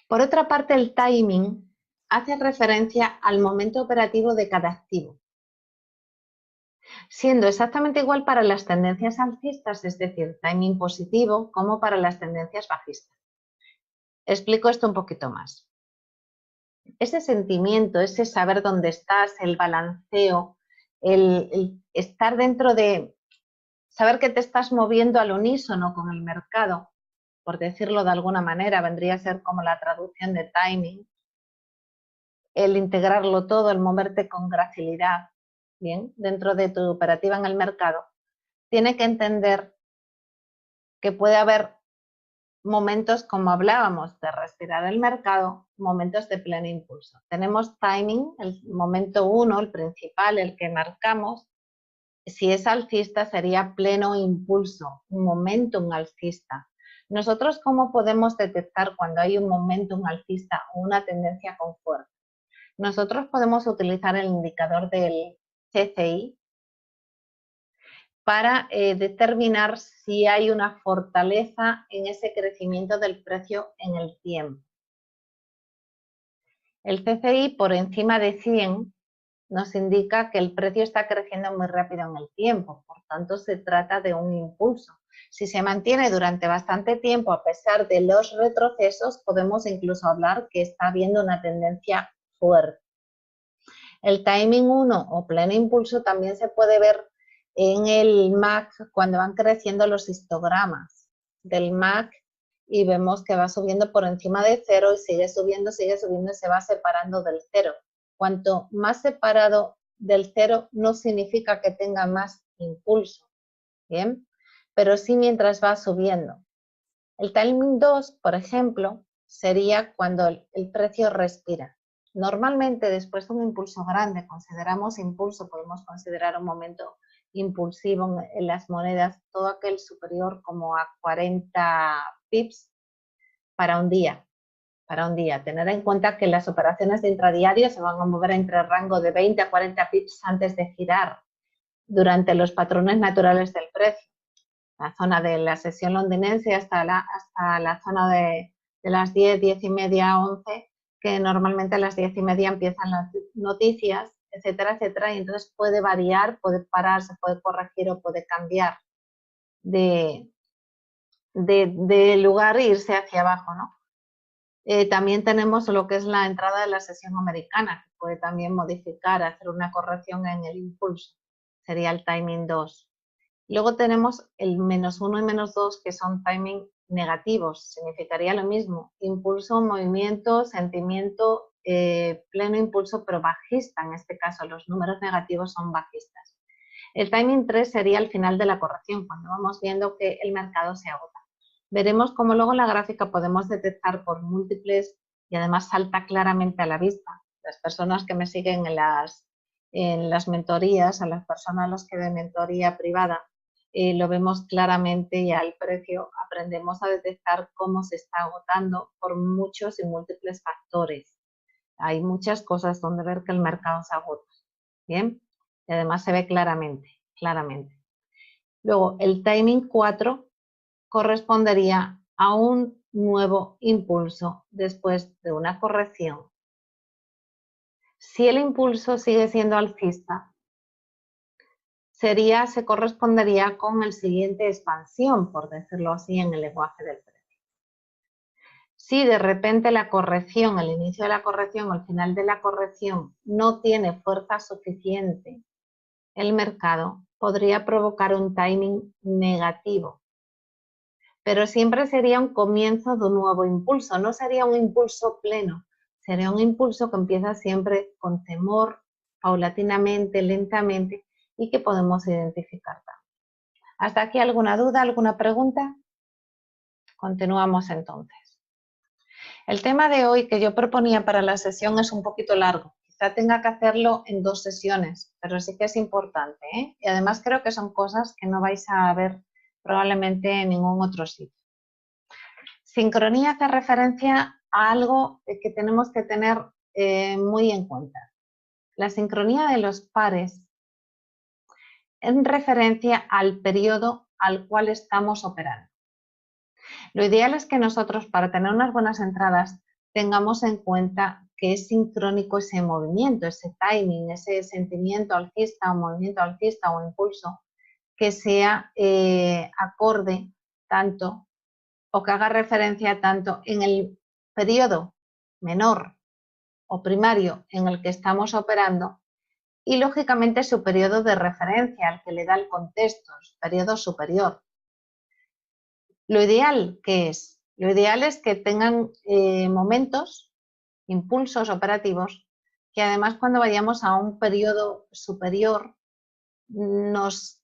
Por otra parte, el timing hace referencia al momento operativo de cada activo, siendo exactamente igual para las tendencias alcistas, es decir, timing positivo, como para las tendencias bajistas. Explico esto un poquito más. Ese sentimiento, ese saber dónde estás, el balanceo, el estar dentro de saber que te estás moviendo al unísono con el mercado, por decirlo de alguna manera, vendría a ser como la traducción de timing, el integrarlo todo, el moverte con gracilidad, bien, dentro de tu operativa en el mercado, tiene que entender que puede haber momentos, como hablábamos, de respirar el mercado, momentos de pleno impulso. Tenemos timing, el momento 1, el principal, el que marcamos. Si es alcista sería pleno impulso, un momentum alcista. Nosotros, ¿cómo podemos detectar cuando hay un momentum alcista o una tendencia con fuerza? Nosotros podemos utilizar el indicador del CCI para determinar si hay una fortaleza en ese crecimiento del precio en el tiempo. El CCI por encima de 100 nos indica que el precio está creciendo muy rápido en el tiempo, por tanto se trata de un impulso. Si se mantiene durante bastante tiempo a pesar de los retrocesos, podemos incluso hablar que está habiendo una tendencia fuerte. El timing 1 o pleno impulso también se puede ver en el MAC cuando van creciendo los histogramas del MAC y vemos que va subiendo por encima de 0 y sigue subiendo y se va separando del 0. Cuanto más separado del 0 no significa que tenga más impulso, ¿bien? Pero sí mientras va subiendo. El timing 2, por ejemplo, sería cuando el precio respira. Normalmente después de un impulso grande, consideramos impulso, podemos considerar un momento impulsivo en las monedas, todo aquel superior como a 40 pips para un día. Tener en cuenta que las operaciones de intradiario se van a mover entre el rango de 20 a 40 pips antes de girar durante los patrones naturales del precio. La zona de la sesión londinense hasta la zona de las 10, 10 y media, 11, que normalmente a las 10 y media empiezan las noticias, etcétera, etcétera, y entonces puede variar, puede parar, se puede corregir o puede cambiar de lugar e irse hacia abajo, ¿no? También tenemos lo que es la entrada de la sesión americana, que puede también modificar, hacer una corrección en el impulso. Sería el timing 2. Luego tenemos el -1 y -2, que son timing negativos. Significaría lo mismo. Impulso, movimiento, sentimiento, pleno impulso, pero bajista. En este caso, los números negativos son bajistas. El timing 3 sería el final de la corrección, cuando vamos viendo que el mercado se agota. Veremos cómo luego en la gráfica podemos detectar por múltiples y además salta claramente a la vista. Las personas que me siguen en las mentorías, a las personas a las que de mentoría privada, lo vemos claramente y al precio aprendemos a detectar cómo se está agotando por muchos y múltiples factores. Hay muchas cosas donde ver que el mercado se agota. Bien, y además se ve claramente. Luego, el timing 4 correspondería a un nuevo impulso después de una corrección. Si el impulso sigue siendo alcista, se correspondería con el siguiente expansión, por decirlo así, en el lenguaje del precio. Si de repente la corrección, el inicio de la corrección o el final de la corrección no tiene fuerza suficiente, el mercado podría provocar un timing negativo. Pero siempre sería un comienzo de un nuevo impulso, no sería un impulso pleno, sería un impulso que empieza siempre con temor, paulatinamente, lentamente, y que podemos identificar también. ¿Hasta aquí alguna duda, alguna pregunta? Continuamos entonces. El tema de hoy que yo proponía para la sesión es un poquito largo, quizá tenga que hacerlo en 2 sesiones, pero sí que es importante, ¿eh? Y además creo que son cosas que no vais a ver probablemente en ningún otro sitio. Sincronía hace referencia a algo que tenemos que tener muy en cuenta. La sincronía de los pares en referencia al periodo al cual estamos operando. Lo ideal es que nosotros, para tener unas buenas entradas, tengamos en cuenta que es sincrónico ese movimiento, ese timing, ese sentimiento alcista o movimiento alcista o impulso, que sea acorde tanto o que haga referencia tanto en el periodo menor o primario en el que estamos operando y, lógicamente, su periodo de referencia al que le da el contexto, su periodo superior. Lo ideal, ¿qué es? Lo ideal es que tengan momentos, impulsos operativos, que además cuando vayamos a un periodo superior nos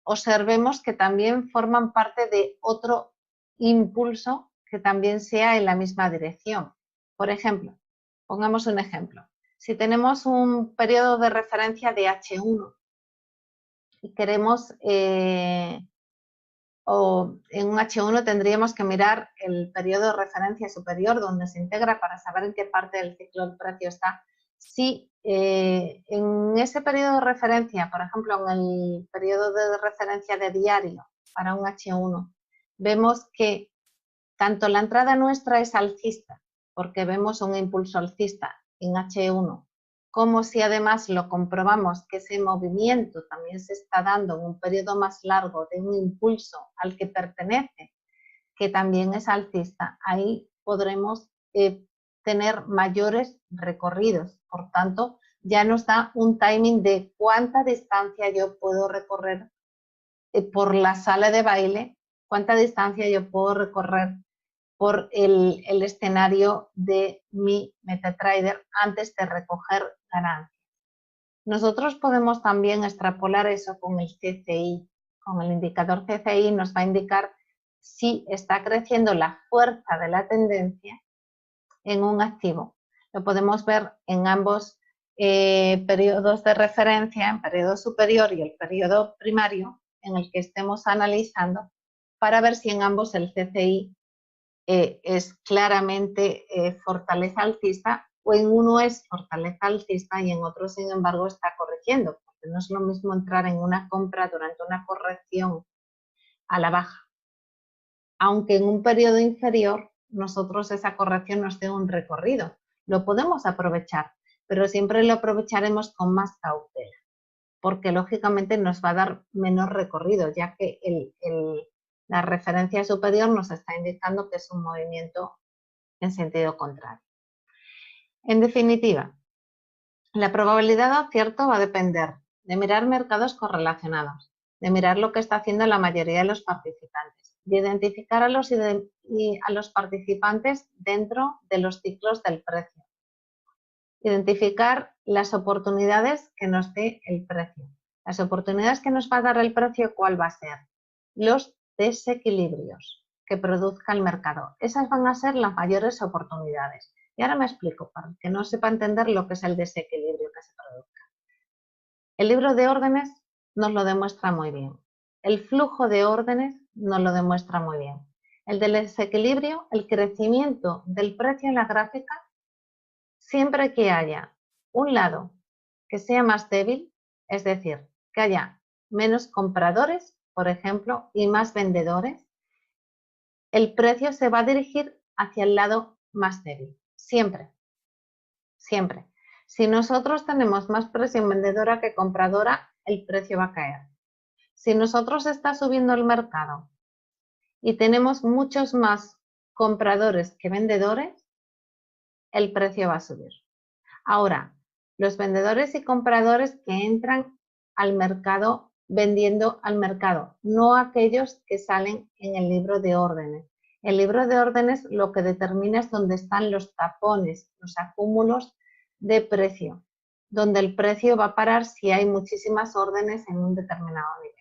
observemos que también forman parte de otro impulso que también sea en la misma dirección. Por ejemplo, pongamos un ejemplo. Si tenemos un periodo de referencia de H1 y queremos, o en un H1 tendríamos que mirar el periodo de referencia superior donde se integra para saber en qué parte del ciclo el precio está. Si en ese periodo de referencia, por ejemplo, en el periodo de referencia de diario para un H1, vemos que tanto la entrada nuestra es alcista, porque vemos un impulso alcista en H1, como si además lo comprobamos que ese movimiento también se está dando en un periodo más largo de un impulso al que pertenece, que también es alcista, ahí podremos tener mayores recorridos. Por tanto, ya nos da un timing de cuánta distancia yo puedo recorrer por la sala de baile, cuánta distancia yo puedo recorrer por el escenario de mi MetaTrader antes de recoger ganancias. Nosotros podemos también extrapolar eso con el CCI. Con el indicador CCI nos va a indicar si está creciendo la fuerza de la tendencia en un activo. Lo podemos ver en ambos periodos de referencia, en periodo superior y el periodo primario en el que estemos analizando, para ver si en ambos el CCI es claramente fortaleza alcista, o en uno es fortaleza alcista y en otro, sin embargo, está corrigiendo, porque no es lo mismo entrar en una compra durante una corrección a la baja, aunque en un periodo inferior nosotros esa corrección nos dé un recorrido. Lo podemos aprovechar, pero siempre lo aprovecharemos con más cautela, porque lógicamente nos va a dar menos recorrido, ya que la referencia superior nos está indicando que es un movimiento en sentido contrario. En definitiva, la probabilidad de acierto va a depender de mirar mercados correlacionados, de mirar lo que está haciendo la mayoría de los participantes, de identificar a los participantes dentro de los ciclos del precio, identificar las oportunidades que nos dé el precio. Las oportunidades que nos va a dar el precio, ¿cuál va a ser? Los desequilibrios que produzca el mercado. Esas van a ser las mayores oportunidades. Y ahora me explico, para que no sepa entender lo que es el desequilibrio que se produzca. El libro de órdenes nos lo demuestra muy bien. El flujo de órdenes nos lo demuestra muy bien. El del desequilibrio, el crecimiento del precio en la gráfica, siempre que haya un lado que sea más débil, es decir, que haya menos compradores, por ejemplo, y más vendedores, el precio se va a dirigir hacia el lado más débil. Siempre. Siempre. Si nosotros tenemos más presión vendedora que compradora, el precio va a caer. Si nosotros está subiendo el mercado y tenemos muchos más compradores que vendedores, el precio va a subir. Ahora, los vendedores y compradores que entran al mercado vendiendo al mercado, no aquellos que salen en el libro de órdenes. El libro de órdenes lo que determina es dónde están los tapones, los acúmulos de precio, donde el precio va a parar si hay muchísimas órdenes en un determinado nivel.